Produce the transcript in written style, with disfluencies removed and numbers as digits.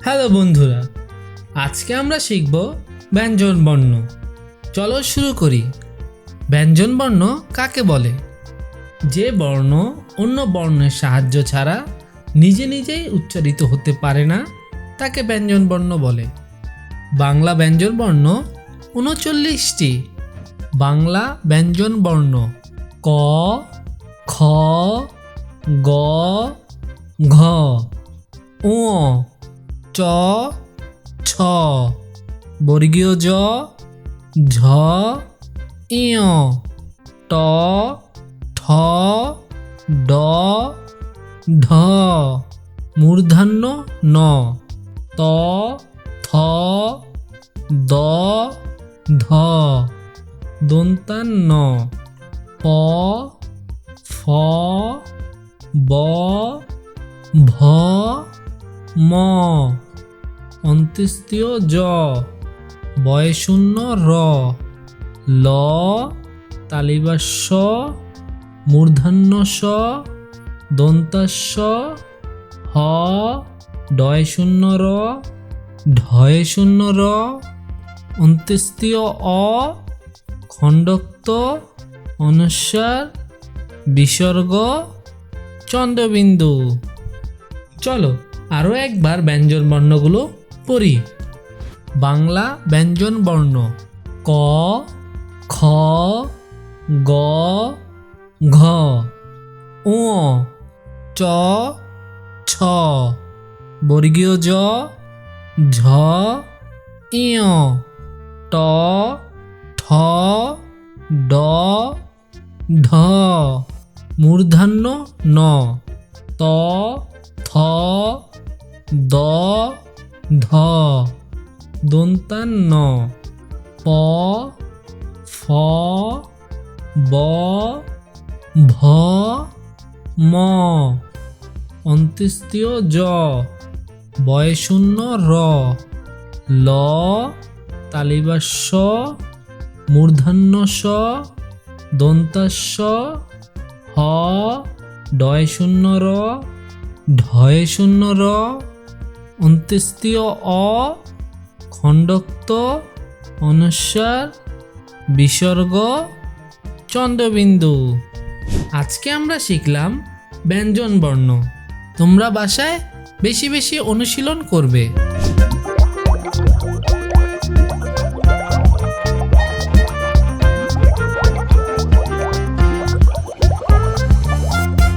Hello বন্ধুরা, আজকে আমরা শিখব ব্যঞ্জন বর্ণ। চলো শুরু করি। ব্যঞ্জন বর্ণ কাকে বলে? যে বর্ণ অন্য বর্ণের সাহায্য ছাড়া নিজে নিজেই উচ্চারিত হতে পারে না তাকে ব্যঞ্জন বর্ণ বলে। বাংলা ব্যঞ্জন বর্ণ ৩৯টি। বাংলা ব্যঞ্জন বর্ণ: ক, খ, গ, ঘ, ঙ, চ, ছ, বর্গীয় জ, ঝ, ইয়, ট, ঠ, ড, ঢ, মূর্ধন্য ন, ত, থ, দ, ধ, দন্তান্ন, প, ফ, ব, ভ, ম, অন্ত্যেষ্টিয় জ, বয়শূন্য র, ল, তালিবাস্য, মূর্ধন্য স, দন্তাস্য, হ, ডয়শূন্য র, ঢয়শূন্য র, অন্ত্যেষ্টিয় অ, খণ্ডক্ত, অনুস্বার, বিসর্গ, চন্দ্রবিন্দু। চলো আরও একবার ব্যঞ্জন বর্ণগুলো পড়ি। বাংলা ব্যঞ্জন বর্ণ: ক, খ, গ, ঘ, ঙ, চ, ছ, বর্গীয় জ, ঝ, ইয়, ট, ঠ, ড, ঢ, মূর্ধন্য ন, ত, থ, দ, ধ, দন্তান্ন, প, ফ, ব, ভ, ম, অন্ত্যেষ্টিয় জ, বয়শূন্য র, ল, তালিবাস্য, মূর্ধন্য স, দন্তাস্য, হ, ডয়শূন্য র, ঢয়শূন্য র, অন্ত্যেষ্টিয় অ, খণ্ডক্ত, অনুস্বার, বিসর্গ, চন্দ্রবিন্দু। আজকে আমরা শিখলাম ব্যঞ্জন বর্ণ। তোমরা বাসায় বেশি বেশি অনুশীলন করবে।